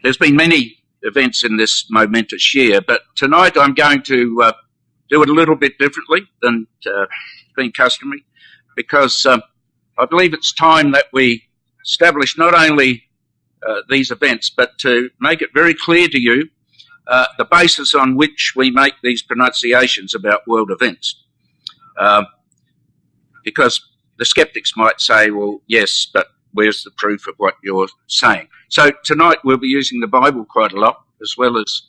There's been many events in this momentous year, but tonight I'm going to do it a little bit differently than been customary, because I believe it's time that we establish not only these events, but to make it very clear to you the basis on which we make these pronunciations about world events. Because the skeptics might say, well, yes, but where's the proof of what you're saying? So tonight we'll be using the Bible quite a lot, as well as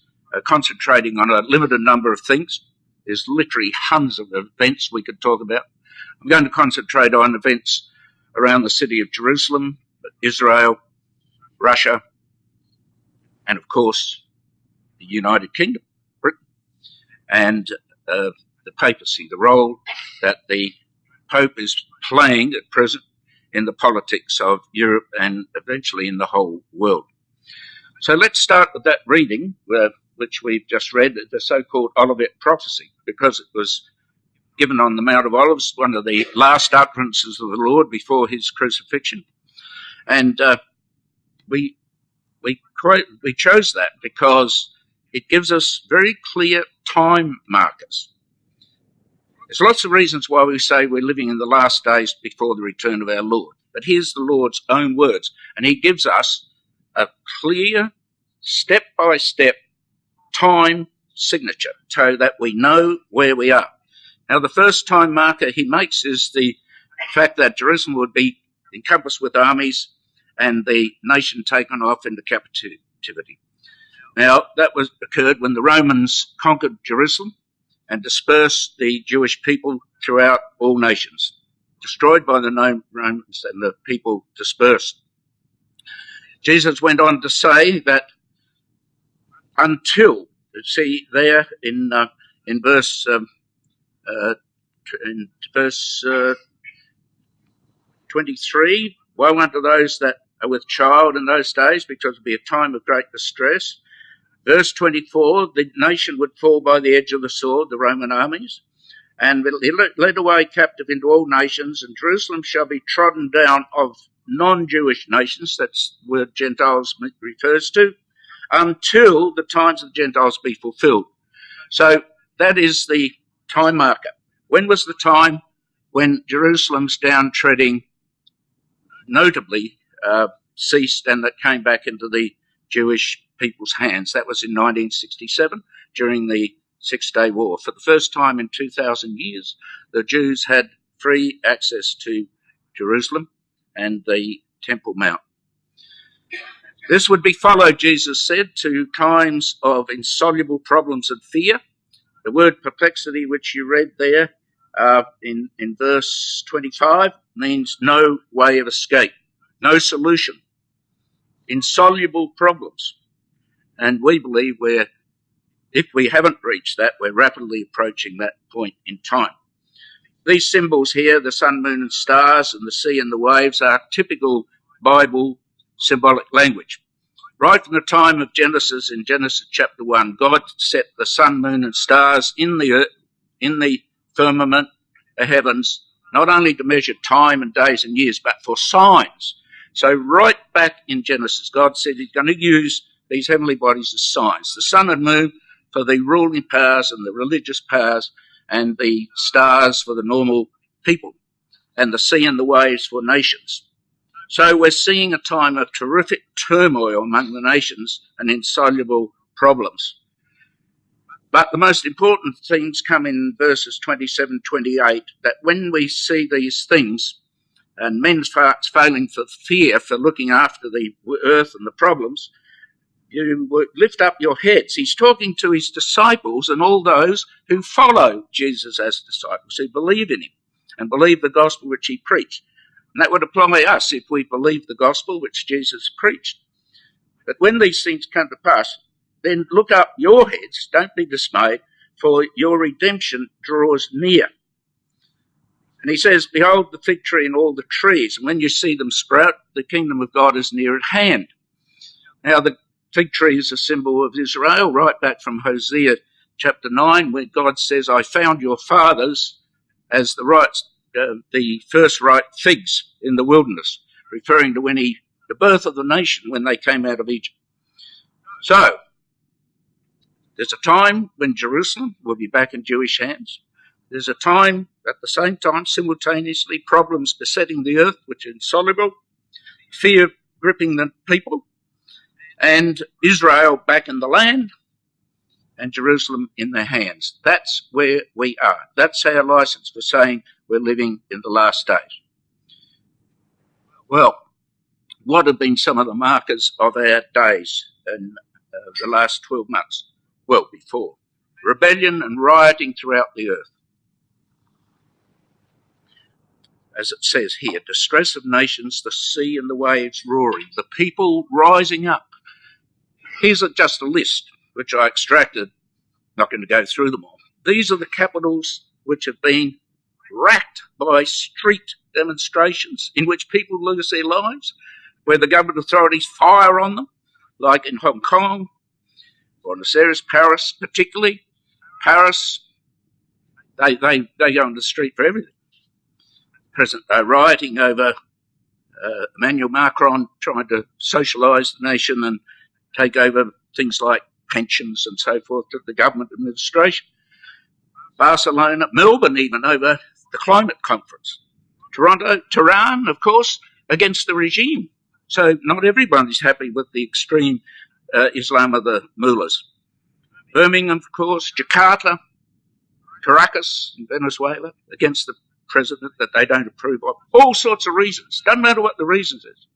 concentrating on a limited number of things. There's literally hundreds of events we could talk about. I'm going to concentrate on events around the city of Jerusalem, Israel, Russia, and of course the United Kingdom, Britain, and the Papacy, the role that the Pope is playing at present in the politics of Europe and eventually in the whole world. So let's start with that reading, which we've just read, the so-called Olivet prophecy, because it was given on the Mount of Olives, one of the last utterances of the Lord before his crucifixion. And we chose that because it gives us very clear time markers. There's lots of reasons why we say we're living in the last days before the return of our Lord. But here's the Lord's own words, and he gives us a clear, step-by-step time signature so that we know where we are. Now, the first time marker he makes is the fact that Jerusalem would be encompassed with armies and the nation taken off into captivity. Now, that occurred when the Romans conquered Jerusalem and dispersed the Jewish people throughout all nations, destroyed by the Romans and the people dispersed. Jesus went on to say that until, see there in verse 23, woe unto those that are with child in those days, because it will be a time of great distress. Verse 24, the nation would fall by the edge of the sword, the Roman armies, and be led away captive into all nations, and Jerusalem shall be trodden down of non-Jewish nations, that's the word Gentiles refers to, until the times of the Gentiles be fulfilled. So that is the time marker. When was the time when Jerusalem's downtreading notably ceased and that came back into the Jewish people's hands? That was in 1967 during the Six-Day War. For the first time in 2,000 years, the Jews had free access to Jerusalem and the Temple Mount. This would be followed, Jesus said, to times of insoluble problems and fear. The word perplexity, which you read there in verse 25, means no way of escape, no solution, insoluble problems. And we believe if we haven't reached that, we're rapidly approaching that point in time. These symbols here, the sun, moon and stars and the sea and the waves, are typical Bible symbolic language. Right from the time of Genesis, in Genesis chapter 1, God set the sun, moon and stars in the earth, in the firmament, the heavens, not only to measure time and days and years, but for signs. So right back in Genesis, God said he's going to use these heavenly bodies as signs. The sun and moon for the ruling powers and the religious powers, and the stars for the normal people, and the sea and the waves for nations. So we're seeing a time of terrific turmoil among the nations and insoluble problems. But the most important things come in verses 27, 28, that when we see these things, and men's hearts failing for fear for looking after the earth and the problems, you lift up your heads. He's talking to his disciples and all those who follow Jesus as disciples, who believe in him and believe the gospel which he preached. And that would apply to us if we believe the gospel which Jesus preached. But when these things come to pass, then look up your heads, don't be dismayed, for your redemption draws near. And he says, behold the fig tree and all the trees, and when you see them sprout, the kingdom of God is near at hand. Now the fig tree is a symbol of Israel, right back from Hosea chapter 9, where God says, I found your fathers as the first ripe figs in the wilderness, referring to the birth of the nation when they came out of Egypt. So, there's a time when Jerusalem will be back in Jewish hands. There's a time, at the same time, simultaneously, problems besetting the earth, which are insoluble, fear gripping the people, and Israel back in the land, and Jerusalem in their hands. That's where we are. That's our license for saying we're living in the last days. Well, what have been some of the markers of our days in the last 12 months? Well, before. Rebellion and rioting throughout the earth. As it says here, distress of nations, the sea and the waves roaring, the people rising up. Here's just a list, which I extracted. Not going to go through them all. These are the capitals which have been racked by street demonstrations in which people lose their lives, where the government authorities fire on them, like in Hong Kong, Buenos Aires, Paris particularly. Paris, they go on the street for everything. Present rioting over Emmanuel Macron trying to socialise the nation and take over things like pensions and so forth to the government administration. Barcelona, Melbourne even, over the climate conference. Toronto, Tehran, of course, against the regime. So not everybody's happy with the extreme Islam of the mullahs. Birmingham, of course, Jakarta, Caracas in Venezuela, against the president that they don't approve of. All sorts of reasons. Doesn't matter what the reasons is.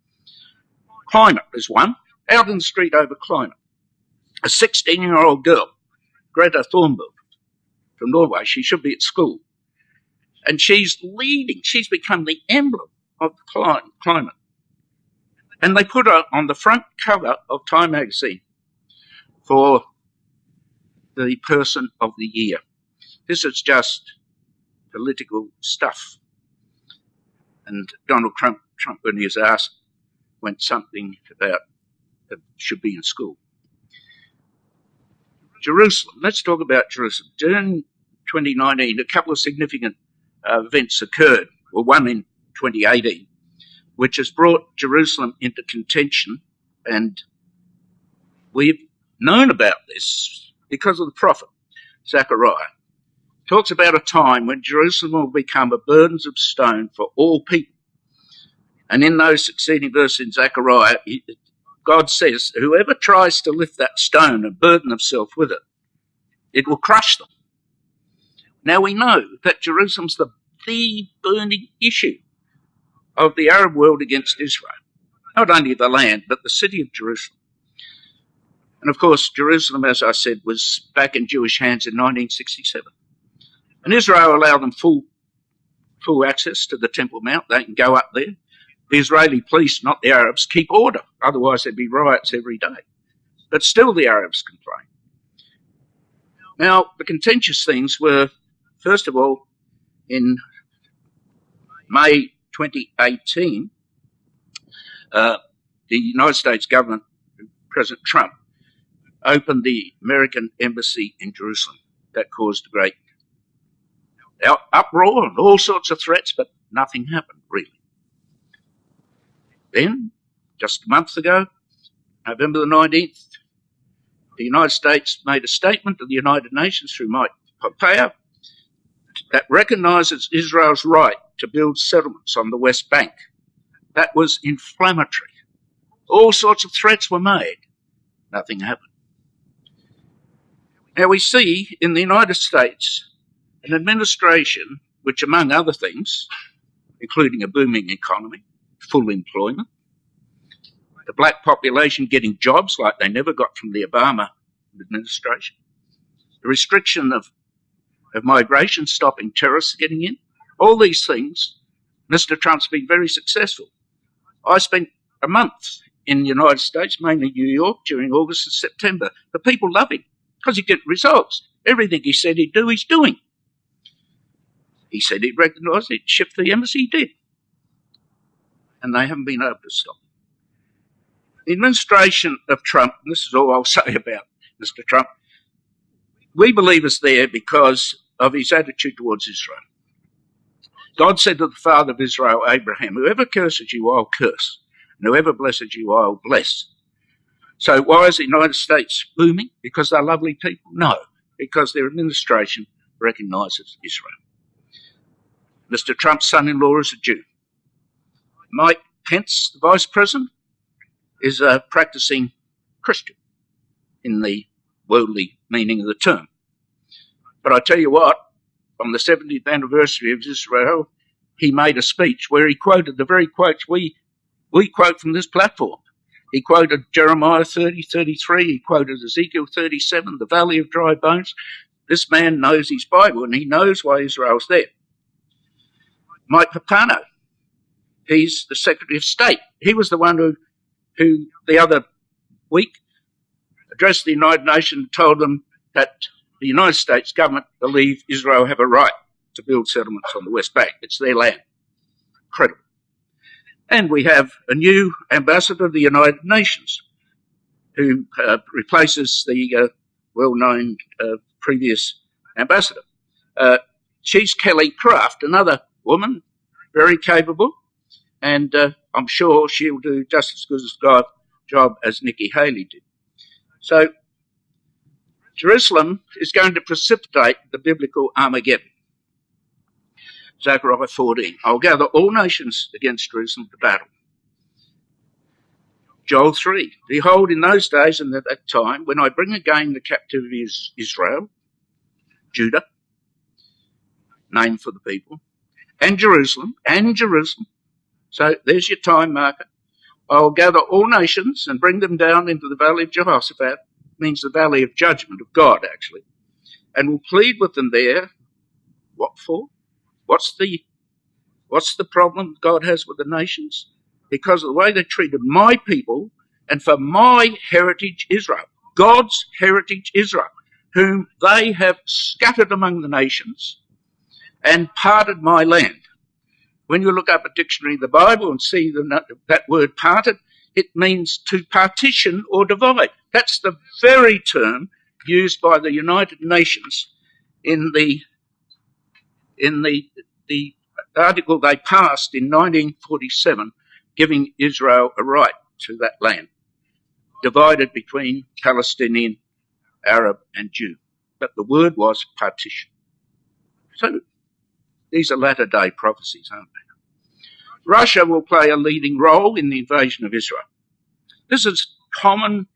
Climate is one. Out in the street over climate. A 16-year-old girl, Greta Thunberg, from Norway, she should be at school. And she's leading. She's become the emblem of the climate. And they put her on the front cover of Time magazine for the person of the year. This is just political stuff. And Donald Trump, when he was asked, went something about that should be in school. Jerusalem. Let's talk about Jerusalem. During 2019, a couple of significant events occurred. Well, one in 2018, which has brought Jerusalem into contention, and we've known about this because of the prophet Zechariah. Talks about a time when Jerusalem will become a burden of stone for all people. And in those succeeding verses in Zechariah, God says, whoever tries to lift that stone and burden himself with it, it will crush them. Now we know that Jerusalem's the burning issue of the Arab world against Israel. Not only the land, but the city of Jerusalem. And of course, Jerusalem, as I said, was back in Jewish hands in 1967. And Israel allowed them full access to the Temple Mount. They can go up there. The Israeli police, not the Arabs, keep order. Otherwise, there'd be riots every day. But still the Arabs complain. Now, the contentious things were, first of all, in May 2018, the United States government, President Trump, opened the American embassy in Jerusalem. That caused a great uproar and all sorts of threats, but nothing happened, really. Then, just a month ago, November the 19th, the United States made a statement to the United Nations through Mike Pompeo that recognises Israel's right to build settlements on the West Bank. That was inflammatory. All sorts of threats were made. Nothing happened. Now we see in the United States an administration which, among other things, including a booming economy, full employment, the black population getting jobs like they never got from the Obama administration, the restriction of migration, stopping terrorists getting in, all these things, Mr. Trump's been very successful. I spent a month in the United States, mainly New York, during August and September. The people love him because he get results. Everything he said he'd do, he's doing. He said he'd recognise it, shift the embassy, he did. And they haven't been able to stop him. The administration of Trump, and this is all I'll say about Mr. Trump, we believe is there because of his attitude towards Israel. God said to the father of Israel, Abraham, whoever curses you, I'll curse, and whoever blesses you, I'll bless. So why is the United States booming? Because they're lovely people? No, because their administration recognises Israel. Mr. Trump's son-in-law is a Jew. Mike Pence, the Vice President, is a practising Christian in the worldly meaning of the term. But I tell you what, on the 70th anniversary of Israel, he made a speech where he quoted the very quotes we quote from this platform. He quoted Jeremiah 30:33, he quoted Ezekiel 37, the valley of dry bones. This man knows his Bible and he knows why Israel's there. Mike Papano, he's the Secretary of State. He was the one who the other week addressed the United Nations and told them that the United States government believe Israel have a right to build settlements on the West Bank. It's their land. Incredible. And we have a new ambassador of the United Nations who replaces the well-known previous ambassador. She's Kelly Craft, another woman, very capable, and I'm sure she'll do just as good a job as Nikki Haley did. So Jerusalem is going to precipitate the biblical Armageddon. Zechariah 14, I'll gather all nations against Jerusalem to battle. Joel 3, behold, in those days and at that time, when I bring again the captivity of Israel, Judah, name for the people, and Jerusalem, so there's your time marker. I'll gather all nations and bring them down into the valley of Jehoshaphat, means the valley of judgment of God, actually, and will plead with them there. What for? What's the problem God has with the nations? Because of the way they treated my people and for my heritage Israel, God's heritage Israel, whom they have scattered among the nations and parted my land. When you look up a dictionary of the Bible and see that word parted, it means to partition or divide. That's the very term used by the United Nations in the article they passed in 1947, giving Israel a right to that land, divided between Palestinian, Arab and Jew. But the word was partition. So these are latter-day prophecies, aren't they? Russia will play a leading role in the invasion of Israel. This is common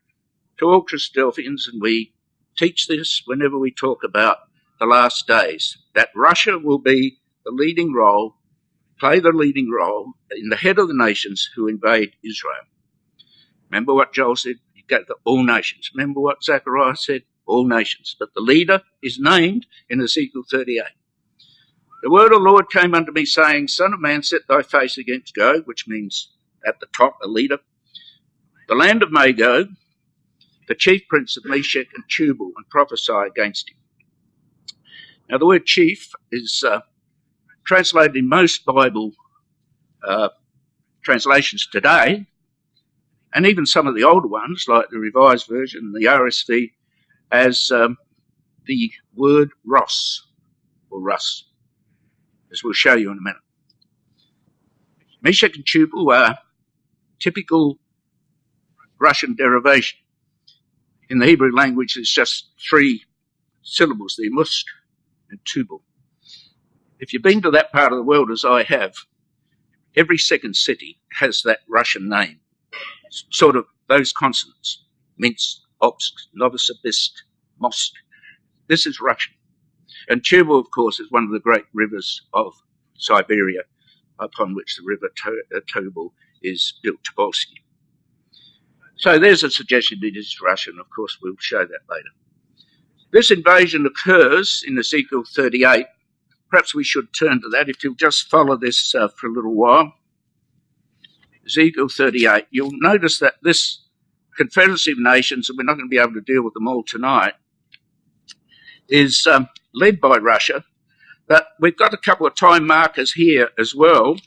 to ultra-stealthians, and we teach this whenever we talk about the last days, that Russia will be the leading role, play the leading role in the head of the nations who invade Israel. Remember what Joel said? You go to all nations. Remember what Zechariah said? All nations. But the leader is named in Ezekiel 38. The word of the Lord came unto me, saying, Son of man, set thy face against Gog, which means at the top, a leader, the land of Magog, the chief prince of Meshech and Tubal, and prophesy against him. Now, the word chief is translated in most Bible translations today, and even some of the older ones, like the Revised Version, the RSV, as the word Ross, or Russ, as we'll show you in a minute. Meshech and Tubal are typical Russian derivation. In the Hebrew language, it's just three syllables there, Musk and Tubal. If you've been to that part of the world, as I have, every second city has that Russian name, sort of those consonants, Minsk, Obsk, Novosibirsk, Most. This is Russian. And Tubal, of course, is one of the great rivers of Siberia, upon which the river Tobol is built, Tobolsky. So there's a suggestion it is Russian. Of course, we'll show that later. This invasion occurs in Ezekiel 38. Perhaps we should turn to that if you'll just follow this for a little while. Ezekiel 38. You'll notice that this confederacy of nations, and we're not going to be able to deal with them all tonight, is led by Russia. But we've got a couple of time markers here as well.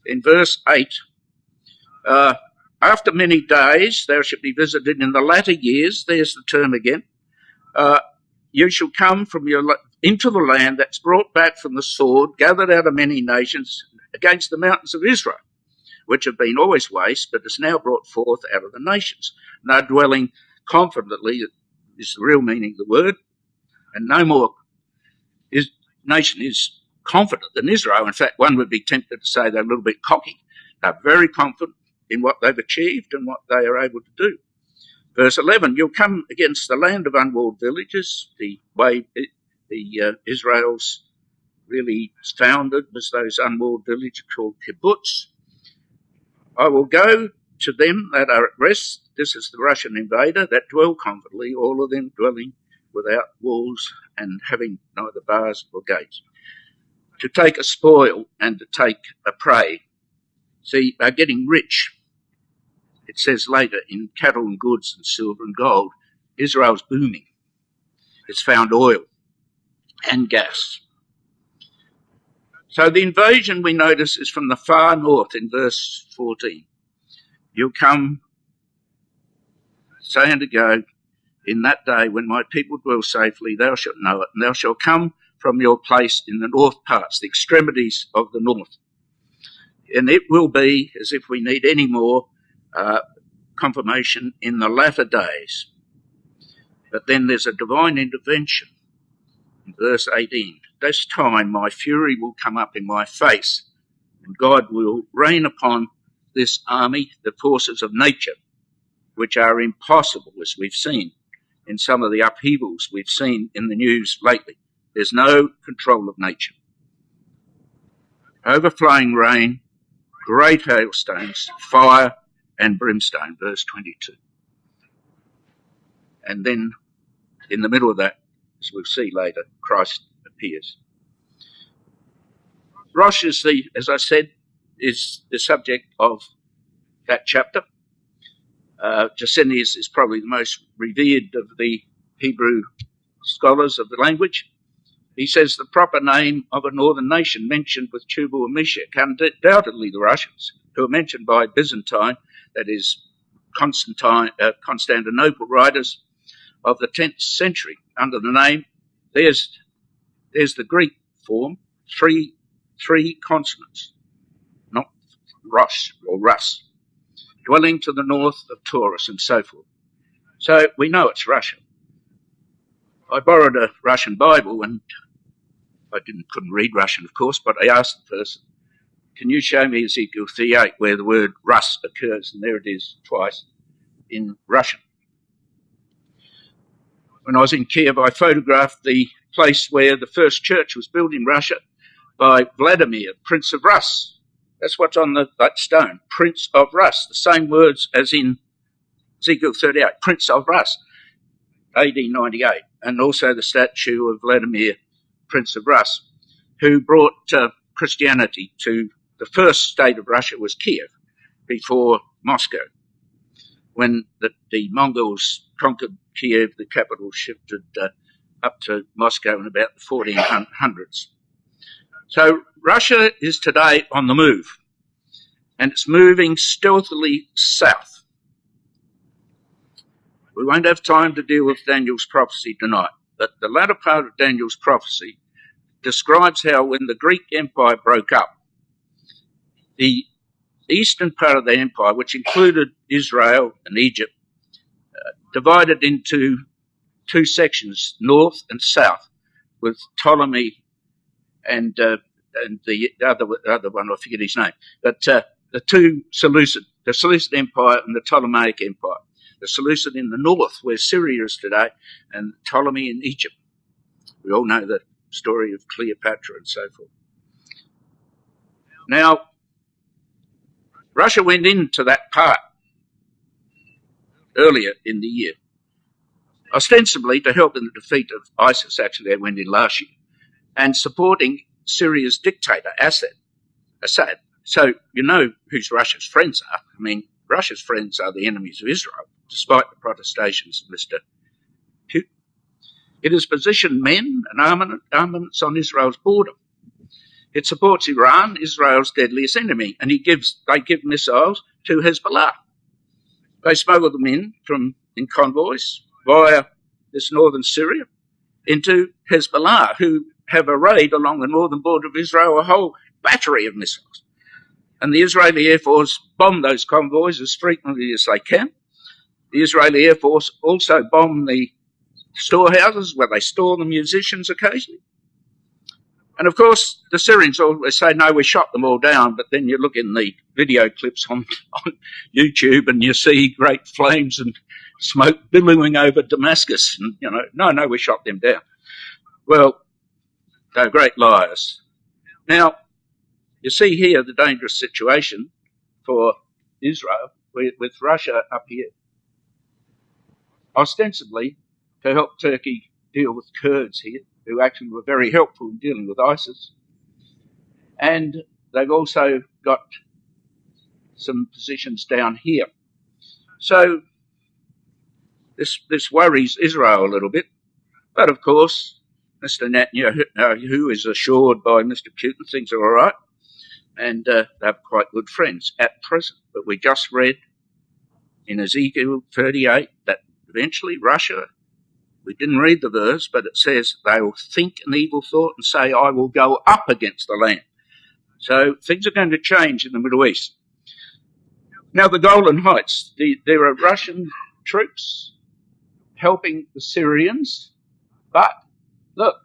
In verse 8, after many days thou shalt be visited in the latter years, there's the term again, you shall come from into the land that's brought back from the sword, gathered out of many nations, against the mountains of Israel. which have been always waste, but is now brought forth out of the nations. And they're dwelling confidently, is the real meaning of the word, and no more is nation is confident than Israel. In fact, one would be tempted to say they're a little bit cocky. They're very confident in what they've achieved and what they are able to do. Verse 11, you'll come against the land of unwalled villages, the way Israel's really founded was those unwalled villages called kibbutz. I will go to them that are at rest. This is the Russian invader that dwell confidently, all of them dwelling without walls and having neither bars or gates, to take a spoil and to take a prey. See, they're getting rich. It says later, in cattle and goods and silver and gold, Israel's booming. It's found oil and gas. So the invasion, we notice, is from the far north in verse 14. You'll come, say unto go, in that day when my people dwell safely, thou shalt know it, and thou shalt come from your place in the north parts, the extremities of the north. And it will be, as if we need any more confirmation, in the latter days. But then there's a divine intervention in verse 18. This time my fury will come up in my face, and God will rain upon this army the forces of nature, which are impossible, as we've seen in some of the upheavals we've seen in the news lately. There's no control of nature. Overflowing rain, great hailstones, fire and brimstone, verse 22. And then in the middle of that, as we'll see later, Christ appears. Rosh is as I said, is the subject of that chapter. Gesenius is probably the most revered of the Hebrew scholars of the language. He says the proper name of a northern nation mentioned with Tubal and Meshech, undoubtedly the Russians, who are mentioned by Byzantine, that is Constantinople writers of the 10th century under the name. There's the Greek form, three consonants, not Rosh or Rus, dwelling to the north of Taurus and so forth. So we know it's Russia. I borrowed a Russian Bible, and I couldn't read Russian, of course, but I asked the person, can you show me Ezekiel 38 where the word Rus occurs? And there it is twice in Russian. When I was in Kiev, I photographed the place where the first church was built in Russia by Vladimir, Prince of Rus. That's what's on that stone, Prince of Rus, the same words as in Ezekiel 38, Prince of Rus, AD 98, and also the statue of Vladimir, Prince of Rus, who brought Christianity to the first state of Russia was Kiev, before Moscow. When the Mongols conquered Kiev, the capital shifted up to Moscow in about the 1400s. So Russia is today on the move, and it's moving stealthily south. We won't have time to deal with Daniel's prophecy tonight, but the latter part of Daniel's prophecy describes how when the Greek Empire broke up, the eastern part of the empire, which included Israel and Egypt, divided into two sections, north and south, with Ptolemy and the other one, I forget his name, but the two Seleucid, the Seleucid Empire and the Ptolemaic Empire. The Seleucid in the north, where Syria is today, and Ptolemy in Egypt. We all know the story of Cleopatra and so forth. Now, Russia went into that part earlier in the year, ostensibly to help in the defeat of ISIS. Actually, they went in last year, and supporting Syria's dictator, Assad. So you know who Russia's friends are. I mean, Russia's friends are the enemies of Israel, despite the protestations of Mr. Putin. It has positioned men and armaments on Israel's border. It supports Iran, Israel's deadliest enemy, and they give missiles to Hezbollah. They smuggle them in convoys via this northern Syria into Hezbollah, who have arrayed along the northern border of Israel a whole battery of missiles. And the Israeli Air Force bomb those convoys as frequently as they can. The Israeli Air Force also bomb the storehouses where they store the musicians occasionally. And of course, the Syrians always say, no, we shot them all down, but then you look in the video clips on YouTube and you see great flames and smoke billowing over Damascus. And, no, we shot them down. Well, they're great liars. Now, you see here the dangerous situation for Israel with Russia up here. Ostensibly, to help Turkey deal with Kurds here, who actually were very helpful in dealing with ISIS. And they've also got some positions down here. So this worries Israel a little bit. But of course, Mr. Netanyahu is assured by Mr. Putin things are all right. And they're quite good friends at present. But we just read in Ezekiel 38 that eventually Russia, we didn't read the verse, but it says they will think an evil thought and say, I will go up against the land. So things are going to change in the Middle East. Now, the Golan Heights, there are Russian troops helping the Syrians, but look,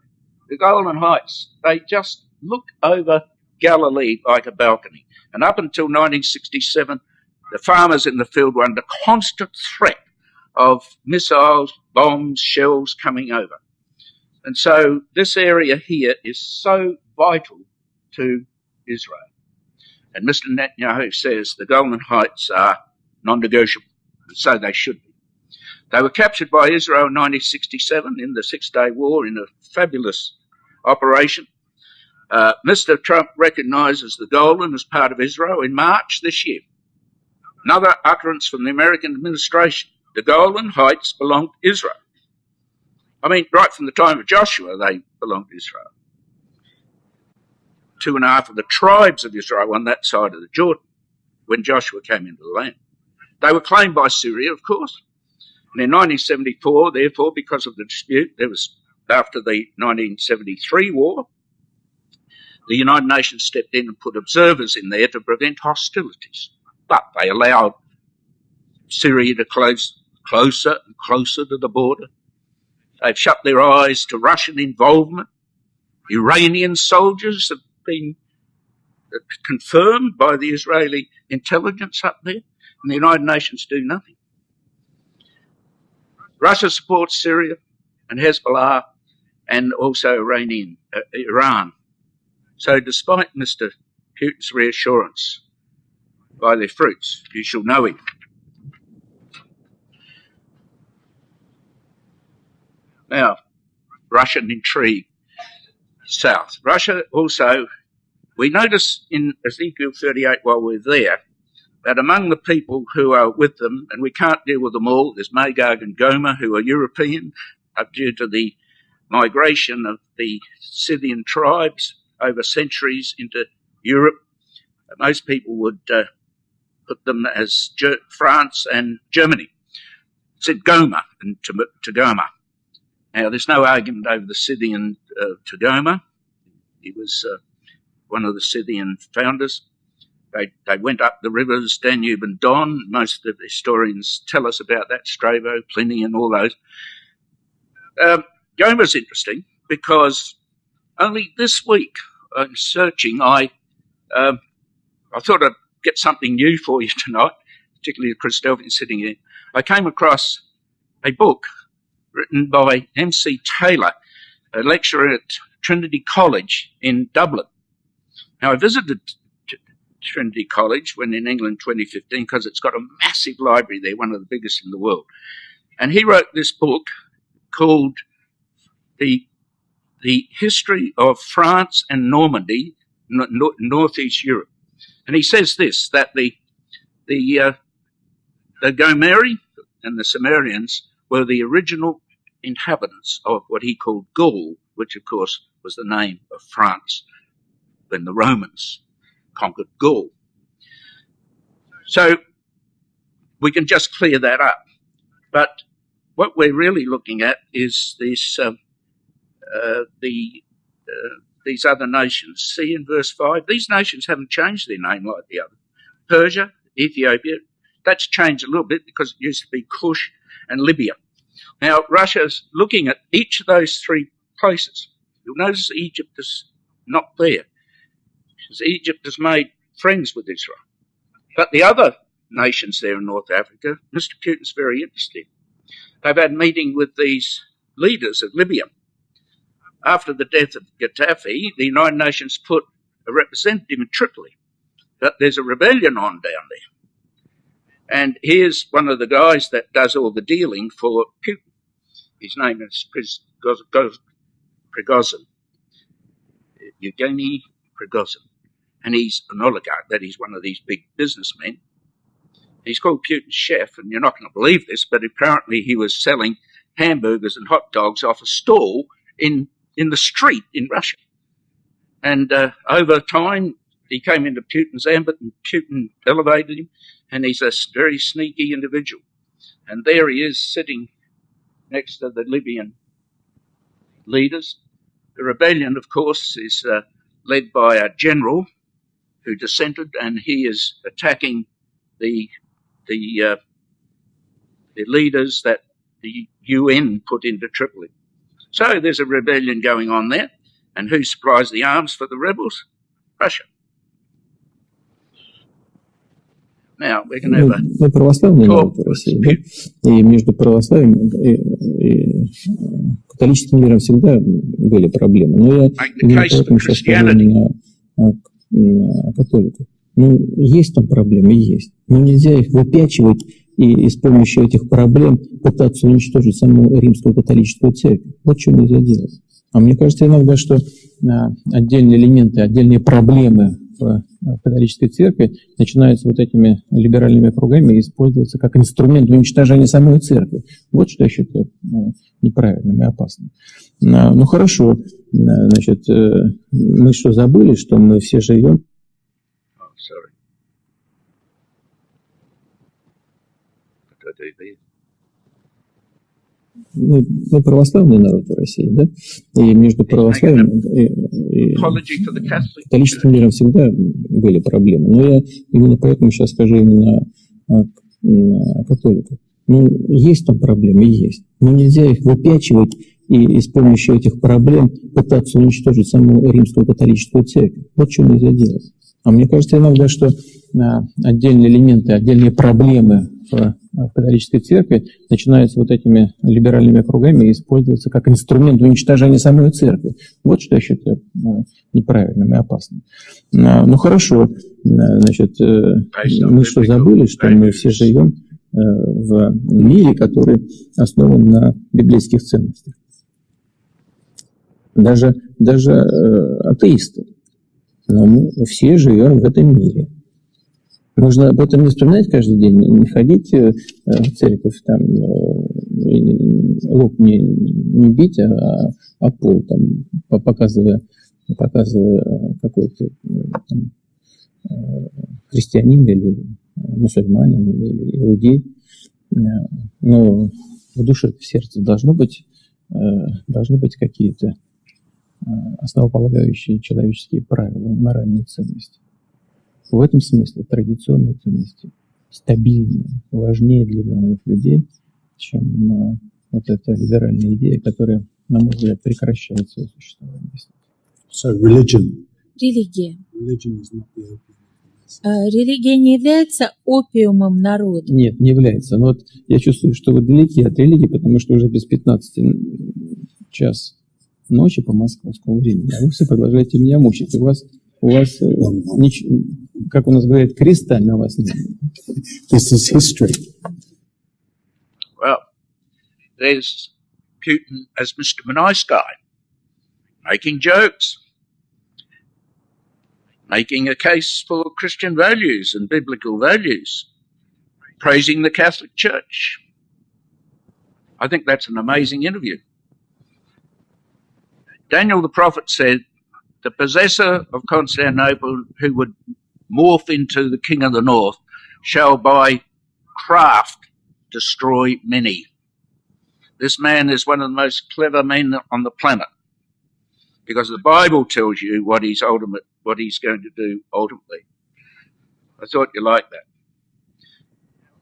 the Golan Heights, they just look over Galilee like a balcony. And up until 1967, the farmers in the field were under constant threat of missiles, bombs, shells coming over. And so this area here is so vital to Israel. And Mr. Netanyahu says the Golan Heights are non-negotiable, and so they should be. They were captured by Israel in 1967 in the Six-Day War in a fabulous operation. Mr. Trump recognises the Golan as part of Israel in March this year. Another utterance from the American administration. The Golan Heights belong to Israel. I mean, right from the time of Joshua, they belonged to Israel. 2.5 of the tribes of Israel on that side of the Jordan when Joshua came into the land. They were claimed by Syria, of course. And in 1974, therefore, because of the dispute, there was, after the 1973 war, the United Nations stepped in and put observers in there to prevent hostilities. But they allowed Syria to closer and closer to the border. They've shut their eyes to Russian involvement. Iranian soldiers have been confirmed by the Israeli intelligence up there, and the United Nations do nothing. Russia supports Syria and Hezbollah and also Iran. So despite Mr. Putin's reassurance, by their fruits you shall know him. Now, Russian intrigue south. Russia also, we notice in Ezekiel 38 while we're there, that among the people who are with them, and we can't deal with them all, there's Magog and Gomer who are European, due to the migration of the Scythian tribes over centuries into Europe. Most people would put them as France and Germany. It said Gomer and Tagoma. Now, there's no argument over the Scythian Tagoma. He was one of the Scythian founders. They went up the rivers Danube and Don. Most of the historians tell us about that, Strabo, Pliny, and all those. Gomer's interesting because only this week, searching, I thought I'd get something new for you tonight, particularly Chris Delphin sitting here. I came across a book written by M.C. Taylor, a lecturer at Trinity College in Dublin. Now, I visited Trinity College when in England 2015 because it's got a massive library there, one of the biggest in the world. And he wrote this book called The History of France and Normandy, Northeast Europe. And he says this, that the Gomeri and the Sumerians were the original inhabitants of what he called Gaul, which of course was the name of France when the Romans conquered Gaul. So we can just clear that up. But what we're really looking at is this, the these other nations. See in verse 5, these nations haven't changed their name like the other. Persia, Ethiopia, that's changed a little bit because it used to be Cush and Libya. Now, Russia's looking at each of those three places. You'll notice Egypt is not there, because Egypt has made friends with Israel. But the other nations there in North Africa, Mr. Putin's very interested. They've had a meeting with these leaders of Libya. After the death of Gaddafi, the United Nations put a representative in Tripoli. But there's a rebellion on down there. And here's one of the guys that does all the dealing for Putin. His name is Prigozhin. Evgeny Prigozhin. And he's an oligarch, that is one of these big businessmen. He's called Putin's chef, and you're not going to believe this, but apparently he was selling hamburgers and hot dogs off a stall in the street in Russia. And over time, he came into Putin's ambit, and Putin elevated him, and he's a very sneaky individual. And there he is, sitting next to the Libyan leaders. The rebellion, of course, is led by a general who dissented, and he is attacking the leaders that the UN put into Tripoli. So there's a rebellion going on there. And who supplies the arms for the rebels? Russia. Now, we're going to have a Мы православный народ в России, да? И между православием и католическим миром всегда были проблемы. Но я именно поэтому сейчас скажу именно о католиках. Ну, есть там проблемы, есть. Но нельзя их выпячивать и с помощью этих проблем пытаться уничтожить саму римскую католическую церковь. Вот что нельзя делать. А мне кажется иногда, что отдельные элементы, отдельные проблемы в католической церкви начинаются вот этими либеральными кругами и используются как инструмент уничтожения самой церкви. Вот что я считаю неправильным и опасным. Ну хорошо, значит, мы что, забыли, что мы все живем? Мы православный народ в России, да? И между православием и католическим миром всегда были проблемы. Но я именно поэтому сейчас скажу именно о католиках. Ну, есть там проблемы, есть. Но нельзя их выпячивать и с помощью этих проблем пытаться уничтожить саму римскую католическую церковь. Вот что нельзя делать. А мне кажется иногда, что отдельные элементы, отдельные проблемы в католической церкви начинаются вот этими либеральными кругами и используются как инструмент уничтожения самой церкви. Вот что я считаю неправильным и опасным. Ну хорошо, значит, мы что, забыли, что мы все живем в мире, который основан на библейских ценностях. Даже атеисты. Но мы все живем в этом мире. Нужно об этом не вспоминать каждый день, не ходить в церковь, там, лоб не бить, а пол, там, показывая какой-то там, христианин или мусульманин или иудей. Но в душе, в сердце должны быть какие-то основополагающие человеческие правила, моральные ценности. В этом смысле традиционные ценности стабильнее, важнее для многих людей, чем вот эта либеральная идея, которая, на мой взгляд, прекращает свое существование. So religion. Религия. Religion is not the opium. Религия не является опиумом народа. Нет, не является. Но вот я чувствую, что вы далеки от религии, потому что уже без 15 час ночи по московскому времени, а вы все продолжаете меня мучить. У вас как у нас говорят, креста на вас нет. This is history. Well, there's Putin as Mr. Nice Guy, making jokes, making a case for Christian values and biblical values, praising the Catholic Church. I think that's an amazing interview. Daniel the prophet said, the possessor of Constantinople who would morph into the king of the north shall by craft destroy many. This man is one of the most clever men on the planet. because the Bible tells you what he's going to do ultimately. I thought you liked that.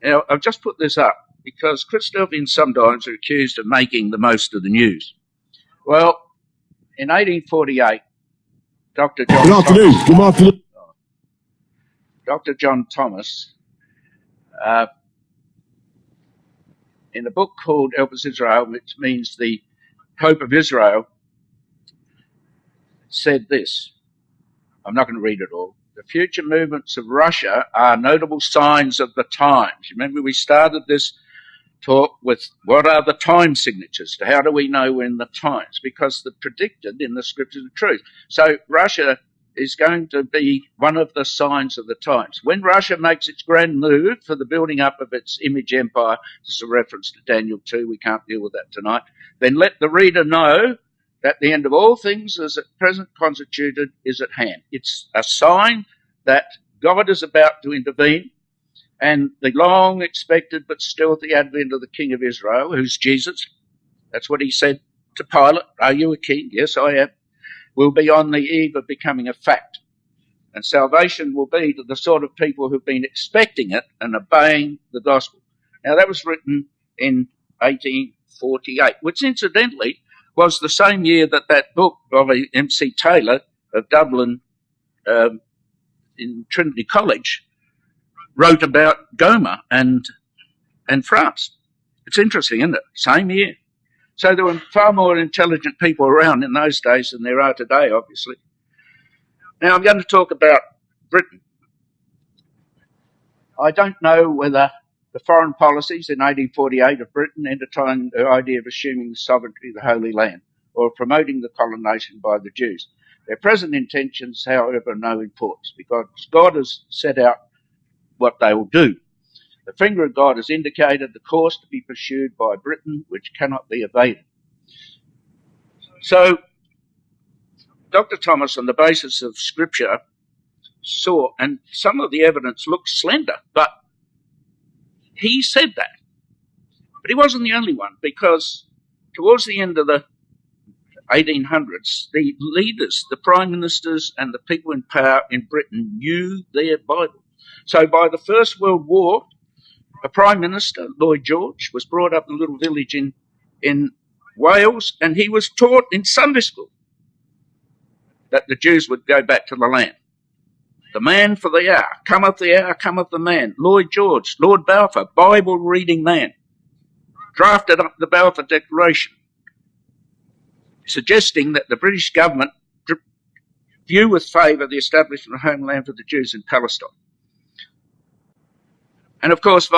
Now, I've just put this up because Christophans sometimes are accused of making the most of the news. Well, in 1848, Dr. John Thomas, in a book called Elpis Israel, which means the Hope of Israel, said this. I'm not going to read it all. The future movements of Russia are notable signs of the times. Remember, we started this talk with what are the time signatures? How do we know when the times? Because they're predicted in the scriptures of truth. So Russia is going to be one of the signs of the times. When Russia makes its grand move for the building up of its image empire, this is a reference to Daniel 2, we can't deal with that tonight, then let the reader know that the end of all things as at present constituted is at hand. It's a sign that God is about to intervene, and the long expected but stealthy advent of the King of Israel, who's Jesus, that's what he said to Pilate, are you a king? Yes, I am. Will be on the eve of becoming a fact. And salvation will be to the sort of people who've been expecting it and obeying the gospel. Now, that was written in 1848, which incidentally was the same year that book of M.C. Taylor of Dublin in Trinity College wrote about Goma and France. It's interesting, isn't it? Same year. So there were far more intelligent people around in those days than there are today, obviously. Now I'm going to talk about Britain. I don't know whether the foreign policies in 1848 of Britain entertained the idea of assuming the sovereignty of the Holy Land or promoting the colonization by the Jews. Their present intentions, however, are no importance because God has set out what they will do. The finger of God has indicated the course to be pursued by Britain, which cannot be evaded. So, Dr. Thomas, on the basis of Scripture, saw, and some of the evidence looked slender, but he said that. But he wasn't the only one, because towards the end of the 1800s, the leaders, the prime ministers and the people in power in Britain knew their Bible. So by the First World War, a prime minister, Lloyd George, was brought up in a little village in Wales, and he was taught in Sunday school that the Jews would go back to the land. The man for the hour, cometh the man. Lloyd George, Lord Balfour, Bible-reading man, drafted up the Balfour Declaration, suggesting that the British government view with favour the establishment of a homeland for the Jews in Palestine. And of course,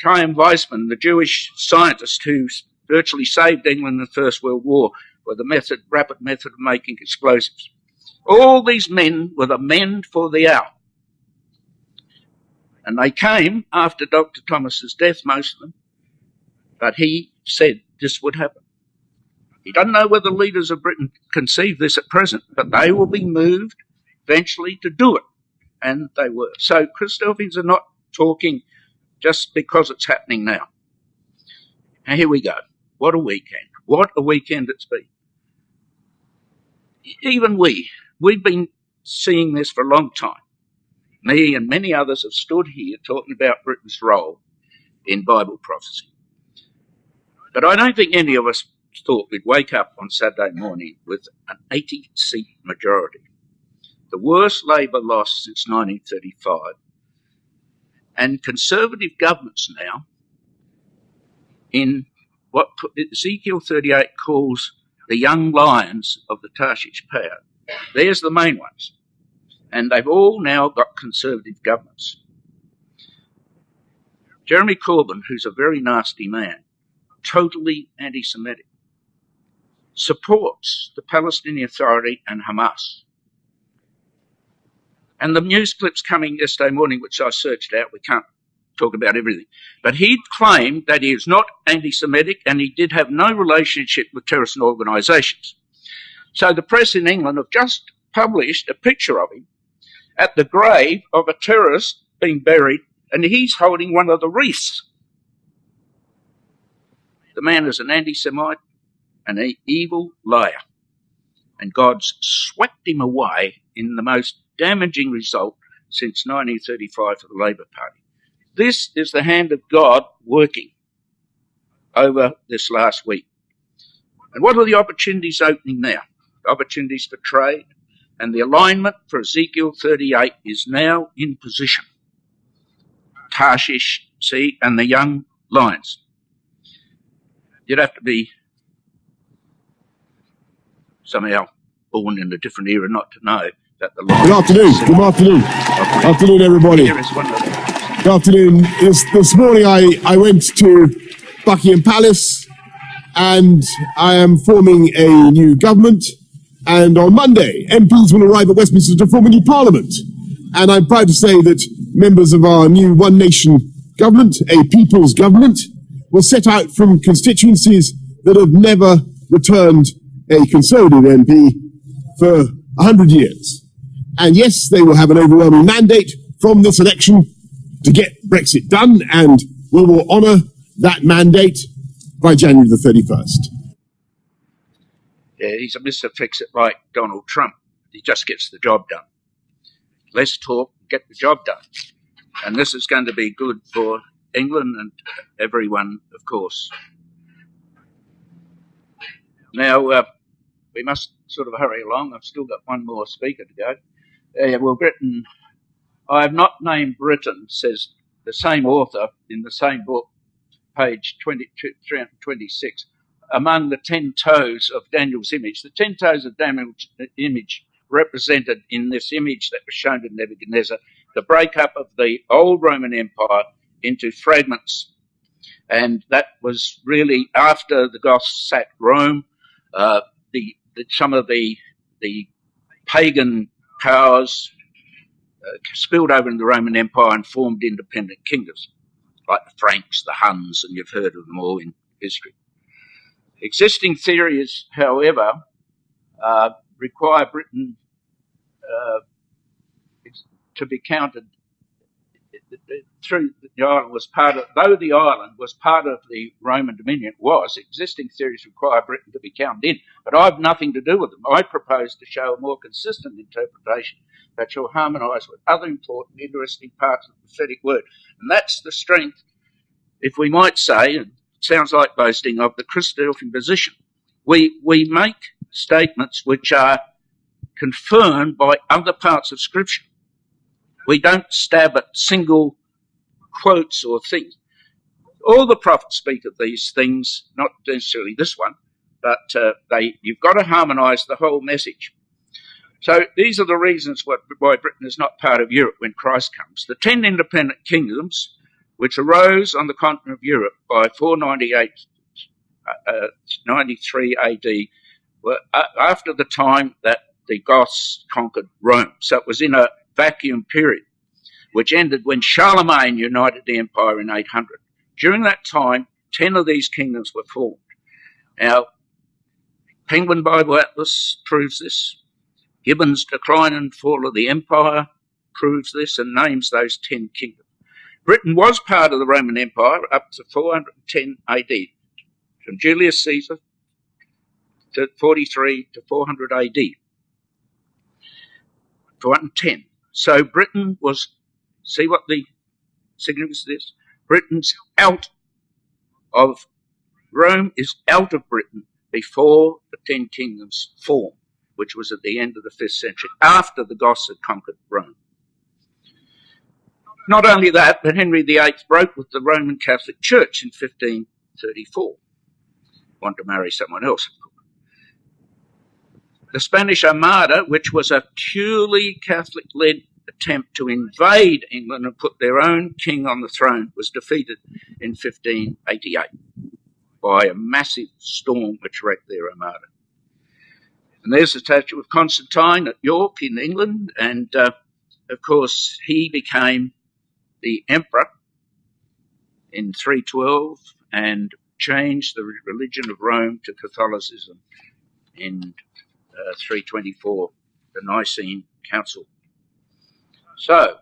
Chaim Weizmann, the Jewish scientist who virtually saved England in the First World War with the rapid method of making explosives. All these men were the men for the hour. And they came after Dr. Thomas's death, most of them, but he said this would happen. He doesn't know whether leaders of Britain conceive this at present, but they will be moved eventually to do it. And they were. So Christophans are not talking just because it's happening now. Now here we go. What a weekend. What a weekend it's been. Even we've been seeing this for a long time. Me and many others have stood here talking about Britain's role in Bible prophecy. But I don't think any of us thought we'd wake up on Saturday morning with an 80-seat majority. The worst Labour loss since 1935. And Conservative governments now, in what Ezekiel 38 calls the young lions of the Tarshish power, there's the main ones. And they've all now got Conservative governments. Jeremy Corbyn, who's a very nasty man, totally anti-Semitic, supports the Palestinian Authority and Hamas. And the news clips coming yesterday morning, which I searched out, we can't talk about everything, but he claimed that he is not anti-Semitic and he did have no relationship with terrorist organisations. So the press in England have just published a picture of him at the grave of a terrorist being buried, and he's holding one of the wreaths. The man is an anti-Semite and an evil liar. and God's swept him away in the most damaging result since 1935 for the Labor Party. This is the hand of God working over this last week. And what are the opportunities opening now? Opportunities for trade, and the alignment for Ezekiel 38 is now in position. Tarshish, see, and the young lions. You'd have to be somehow born in a different era not to know that the lions... Good afternoon. Afternoon, everybody. Here is one of them. Good afternoon. This morning I went to Buckingham Palace, and I am forming a new government. And on Monday, MPs will arrive at Westminster to form a new parliament. And I'm proud to say that members of our new One Nation government, a people's government, will set out from constituencies that have never returned a Conservative MP for 100 years. And yes, they will have an overwhelming mandate from this election to get Brexit done, and we will honour that mandate by January the 31st. Yeah, he's a Mr. Fix-It like Donald Trump. He just gets the job done. Less talk, get the job done. And this is going to be good for England and everyone, of course. Now, we must sort of hurry along. I've still got one more speaker to go. Well, Britain, I have not named Britain, says the same author in the same book, page 326, among the 10 toes of Daniel's image. The 10 toes of Daniel's image represented in this image that was shown to Nebuchadnezzar the breakup of the old Roman Empire into fragments. And that was really after the Goths sacked Rome. Some of the pagan powers spilled over in the Roman Empire and formed independent kingdoms, like the Franks, the Huns, and you've heard of them all in history. Existing theories, however, require Britain to be counted through the island was part of, though the island was part of the Roman dominion, existing theories require Britain to be counted in, but I have nothing to do with them. I propose to show a more consistent interpretation that shall harmonise with other important, interesting parts of the prophetic word. And that's the strength, if we might say, and it sounds like boasting, of the Christadelphian position. We make statements which are confirmed by other parts of Scripture. We don't stab at single quotes or things. All the prophets speak of these things, not necessarily this one, but you've got to harmonise the whole message. So these are the reasons why Britain is not part of Europe when Christ comes. The 10 independent kingdoms which arose on the continent of Europe by 493 AD were after the time that the Goths conquered Rome. So it was in a vacuum period, which ended when Charlemagne united the empire in 800. During that time, 10 of these kingdoms were formed. Now, Penguin Bible Atlas proves this. Gibbon's Decline and Fall of the Empire proves this and names those 10 kingdoms. Britain was part of the Roman Empire up to 410 AD, from Julius Caesar to 43 to 400 AD. 410. So Britain was, see what the significance is? Britain's out of, Rome is out of Britain before the 10 kingdoms formed, which was at the end of the 5th century, after the Goths had conquered Rome. Not only that, but Henry VIII broke with the Roman Catholic Church in 1534. Wanted to marry someone else. The Spanish Armada, which was a purely Catholic-led attempt to invade England and put their own king on the throne, was defeated in 1588 by a massive storm which wrecked their Armada. And there's the statue of Constantine at York in England, and of course he became the emperor in 312 and changed the religion of Rome to Catholicism in 324, the Nicene Council. So,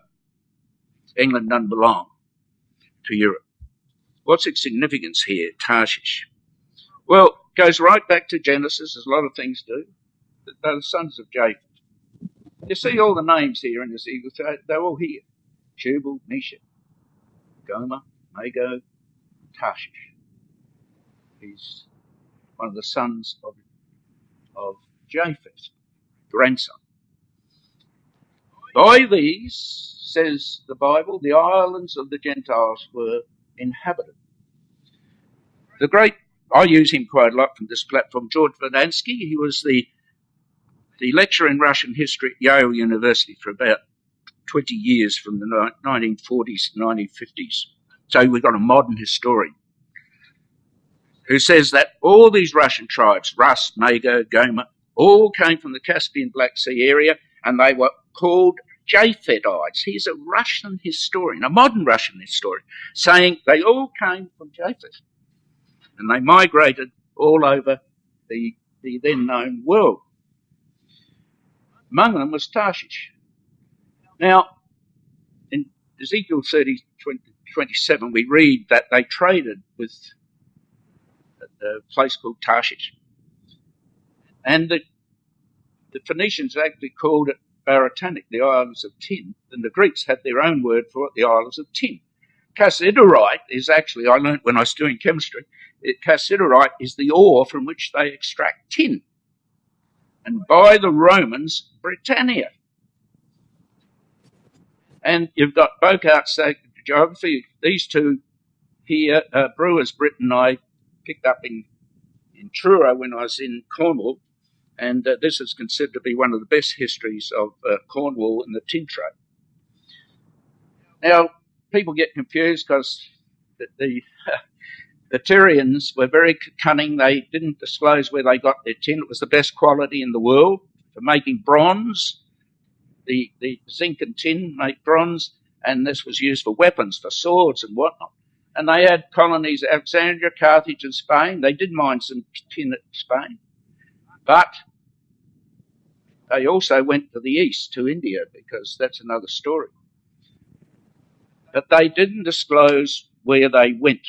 England doesn't belong to Europe. What's its significance here, Tarshish? Well, it goes right back to Genesis, as a lot of things do. They're the sons of Japheth. You see all the names here in this eagle, they're all here. Tubal, Meshach, Gomer, Magog, Tarshish. He's one of the sons of Japheth, grandson. By these, says the Bible, the islands of the Gentiles were inhabited. The great, I use him quite a lot from this platform, George Vernadsky. He was the lecturer in Russian history at Yale University for about 20 years, from the 1940s to 1950s. So we've got a modern historian who says that all these Russian tribes, Rus, Magog, Gomer, all came from the Caspian Black Sea area, and they were called Japhethites. He's a Russian historian, a modern Russian historian, saying they all came from Japheth. And they migrated all over the then known world. Among them was Tarshish. Now, in Ezekiel 30:27, we read that they traded with a place called Tarshish. And the Phoenicians actually called it Baratanic, the Islands of Tin, and the Greeks had their own word for it, the Islands of Tin. Cassiterite is actually, I learnt when I was doing chemistry, cassiterite is the ore from which they extract tin. And by the Romans, Britannia. And you've got Bocart's Sacred Geography. These two here, Brewer's Britain, I picked up in Truro when I was in Cornwall, and this is considered to be one of the best histories of Cornwall and the tin trade. Now, people get confused because the Tyrians were very cunning. They didn't disclose where they got their tin. It was the best quality in the world for making bronze. The zinc and tin make bronze, and this was used for weapons, for swords and whatnot. And they had colonies at Alexandria, Carthage and Spain. They did mine some tin at Spain. But they also went to the east, to India, because that's another story. But they didn't disclose where they went.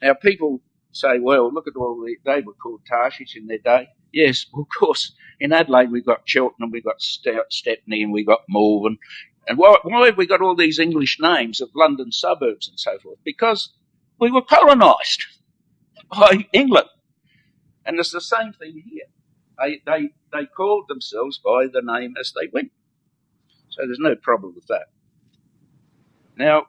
Now, people say, well, look at all they were called Tarshish in their day. Yes, well, of course, in Adelaide we've got Cheltenham, we've got Stepney, and we've got Malvern. And why have we got all these English names of London suburbs and so forth? Because we were colonised by England. And it's the same thing here. They called themselves by the name as they went. So there's no problem with that. Now,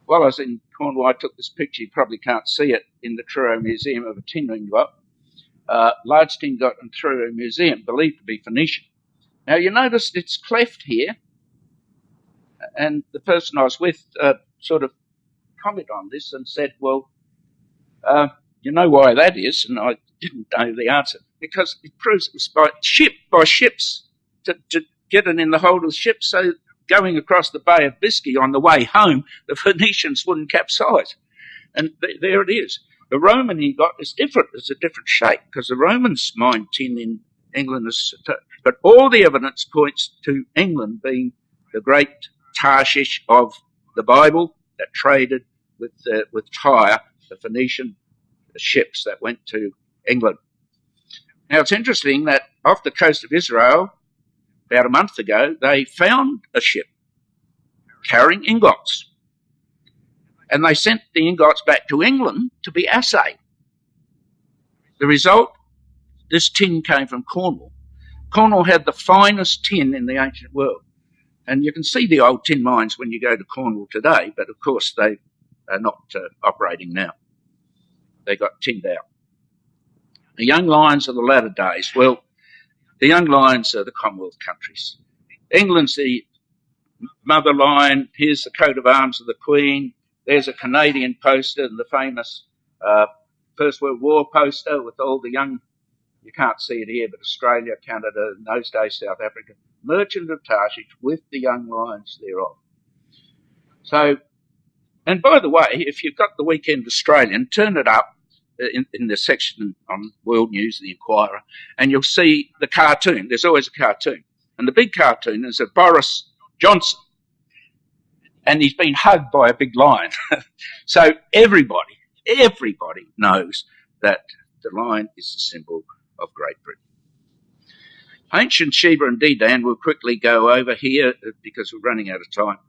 while I was in Cornwall, I took this picture. You probably can't see it, in the Truro Museum of a tin ingot, large tin ingot in Truro Museum, believed to be Phoenician. Now, you notice it's cleft here, and the person I was with sort of commented on this and said, well, you know why that is? And I didn't know the answer, because it proves it was by ships to get it in the hold of the ship, so going across the Bay of Biscay on the way home, the Phoenicians wouldn't capsize. And there it is. The Roman ingot is different. It's a different shape, because the Romans mined tin in England. But all the evidence points to England being the great Tarshish of the Bible that traded with Tyre, the Phoenician ships that went to England. Now, it's interesting that off the coast of Israel, about a month ago, they found a ship carrying ingots. And they sent the ingots back to England to be assayed. The result, this tin came from Cornwall. Cornwall had the finest tin in the ancient world. And you can see the old tin mines when you go to Cornwall today, but of course they are not operating now. They got tinned out. The young lions of the latter days, well, the young lions are the Commonwealth countries. England's the mother lion. Here's the coat of arms of the Queen. There's a Canadian poster, and the famous First World War poster with all the young, you can't see it here, but Australia, Canada, in those days South Africa, Merchant of Tarshish with the young lions thereof. So, and by the way, if you've got the Weekend Australian, turn it up in the section on World News, the Inquirer, and you'll see the cartoon. There's always a cartoon. And the big cartoon is of Boris Johnson. And he's been hugged by a big lion. So everybody knows that The lion is the symbol of Great Britain. Ancient Sheba and Dedan will quickly go over here because we're running out of time.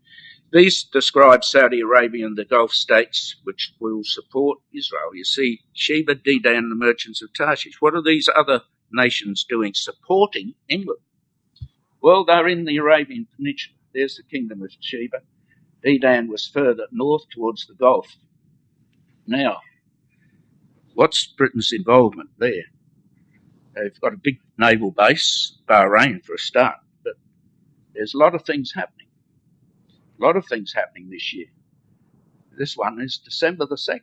These describe Saudi Arabia and the Gulf states which will support Israel. You see, Sheba, Dedan, the merchants of Tarshish. What are these other nations doing supporting England? Well, they're in the Arabian Peninsula. There's the kingdom of Sheba. Dedan was further north towards the Gulf. Now, what's Britain's involvement there? They've got a big naval base, Bahrain for a start, but there's a lot of things happening. A lot of things happening this year. This one is December the 2nd.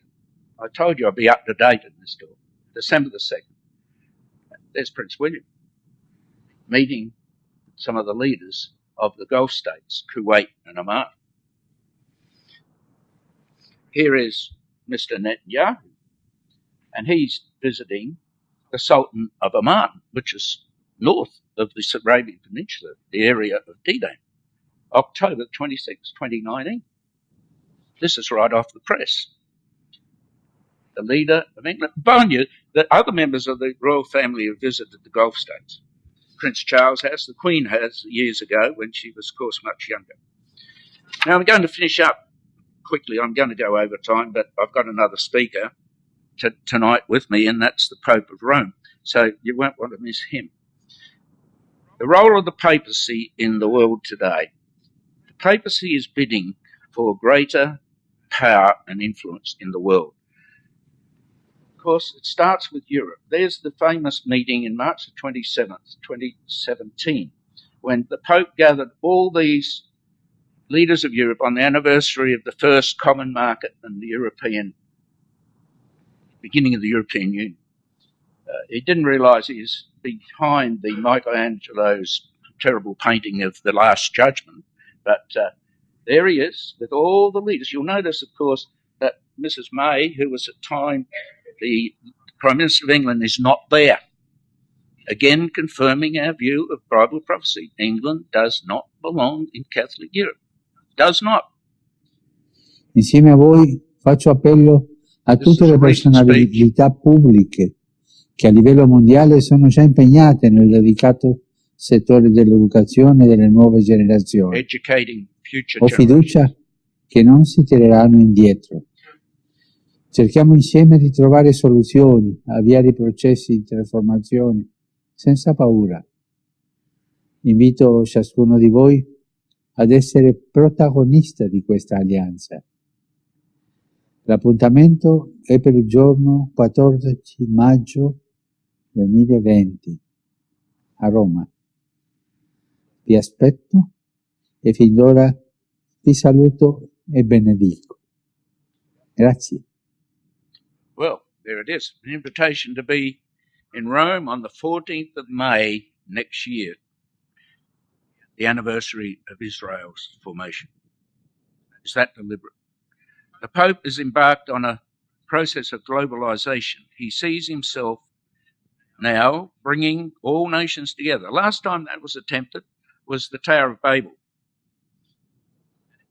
I told you I'd be up to date in this talk. December the 2nd. There's Prince William meeting some of the leaders of the Gulf states, Kuwait and Oman. Here is Mr. Netanyahu, and he's visiting the Sultan of Oman, which is north of the Arabian Peninsula, the area of Dedan, October 26, 2019. This is right off the press. The leader of England. Mind you, the other members of the royal family have visited the Gulf states. Prince Charles has, the Queen has years ago when she was, of course, much younger. Now I'm going to finish up quickly. I'm going to go over time, but I've got another speaker tonight with me, and that's the Pope of Rome. So you won't want to miss him. The role of the papacy in the world today. The papacy is bidding for greater power and influence in the world. Of course, it starts with Europe. There's the famous meeting in March the 27th, 2017, when the Pope gathered all these leaders of Europe on the anniversary of the first common market and the beginning of the European Union. He didn't realise he was behind the Michelangelo's terrible painting of the Last Judgment, but there he is with all the leaders. You'll notice, of course, that Mrs. May, who was at the time the Prime Minister of England, is not there. Again, confirming our view of Bible prophecy. England does not belong in Catholic Europe. Does not. Insieme a voi faccio appello a tutte le personalità pubbliche che a livello mondiale sono già impegnate nel delicato settore dell'educazione delle nuove generazioni. Ho fiducia che non si tireranno indietro. Cerchiamo insieme di trovare soluzioni, avviare processi di trasformazione senza paura. Invito ciascuno di voi ad essere protagonista di questa alleanza. L'appuntamento è per il giorno 14 maggio 2020 a Roma. Vi aspetto e fin d'ora vi saluto e benedico. Grazie. Well, there it is, an invitation to be in Rome on the 14th of May next year, the anniversary of Israel's formation. Is that deliberate? The Pope is embarked on a process of globalization. He sees himself now bringing all nations together. Last time that was attempted was the Tower of Babel.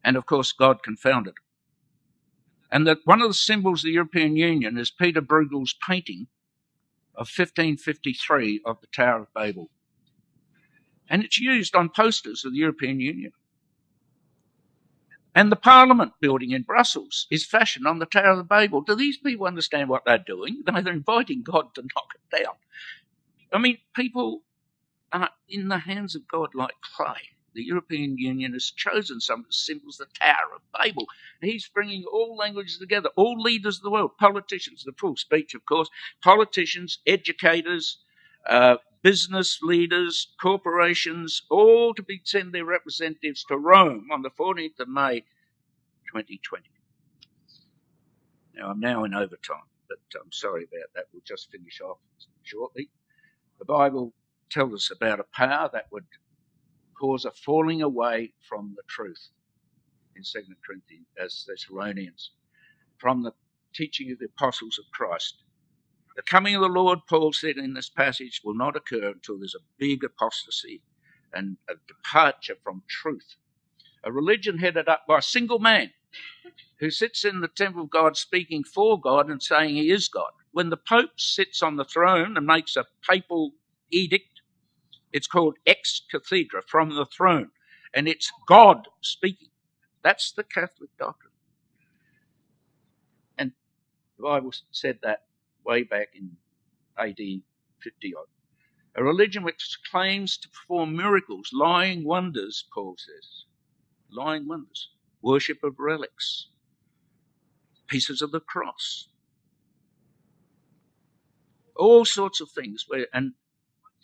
And of course, God confounded it. And that one of the symbols of the European Union is Peter Bruegel's painting of 1553 of the Tower of Babel. And it's used on posters of the European Union. And the Parliament building in Brussels is fashioned on the Tower of Babel. Do these people understand what they're doing? They're inviting God to knock it down. I mean, people are in the hands of God like clay. The European Union has chosen some of the symbols, the Tower of Babel. He's bringing all languages together, all leaders of the world, politicians, the full speech, of course, politicians, educators, business leaders, corporations, all to send their representatives to Rome on the 14th of May, 2020. Now, I'm now in overtime, but I'm sorry about that. We'll just finish off shortly. The Bible tells us about a power that would cause a falling away from the truth in 2 Corinthians, as Thessalonians, from the teaching of the apostles of Christ. The coming of the Lord, Paul said in this passage, will not occur until there's a big apostasy and a departure from truth. A religion headed up by a single man who sits in the temple of God speaking for God and saying he is God. when the Pope sits on the throne and makes a papal edict, it's called ex cathedra, from the throne, and it's God speaking. That's the Catholic doctrine. And the Bible said that way back in AD 50-odd. A religion which claims to perform miracles, lying wonders, Paul says. Lying wonders. Worship of relics. Pieces of the cross. All sorts of things. And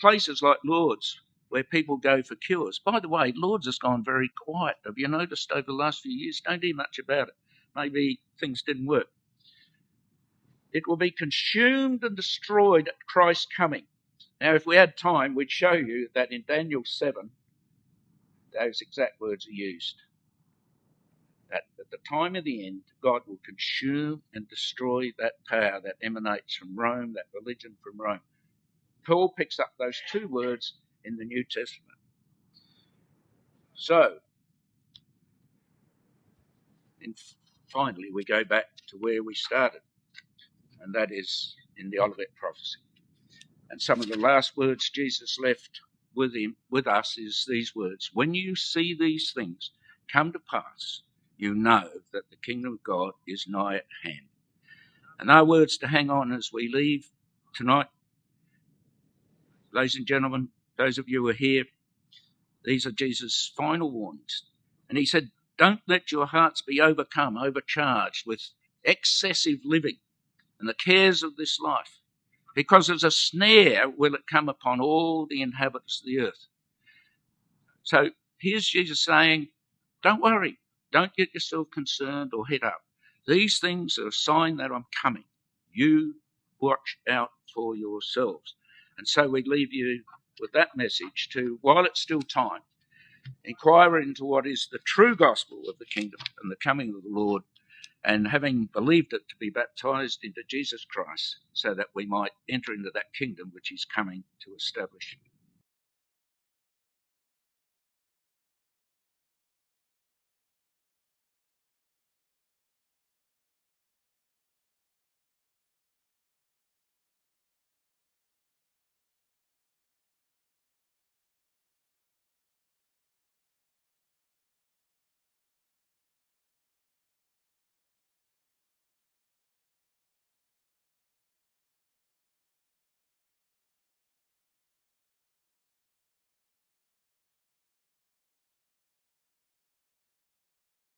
places like Lourdes, where people go for cures. By the way, Lourdes has gone very quiet. Have you noticed over the last few years? Don't hear much about it. Maybe things didn't work. It will be consumed and destroyed at Christ's coming. Now, if we had time, we'd show you that in Daniel 7, those exact words are used. That at the time of the end, God will consume and destroy that power that emanates from Rome, that religion from Rome. Paul picks up those two words in the New Testament. So, finally, we go back to where we started, and that is in the Olivet prophecy. And some of the last words Jesus left with us is these words: when you see these things come to pass, you know that the kingdom of God is nigh at hand. And our words to hang on as we leave tonight, ladies and gentlemen, those of you who are here, these are Jesus' final warnings. And he said, don't let your hearts be overcharged with excessive living and the cares of this life, because as a snare will it come upon all the inhabitants of the earth. So here's Jesus saying, don't worry, don't get yourself concerned or head up. These things are a sign that I'm coming. You watch out for yourselves. And so we leave you with that message to, while it's still time, inquire into what is the true gospel of the kingdom and the coming of the Lord, and having believed it, to be baptized into Jesus Christ, so that we might enter into that kingdom which he's coming to establish.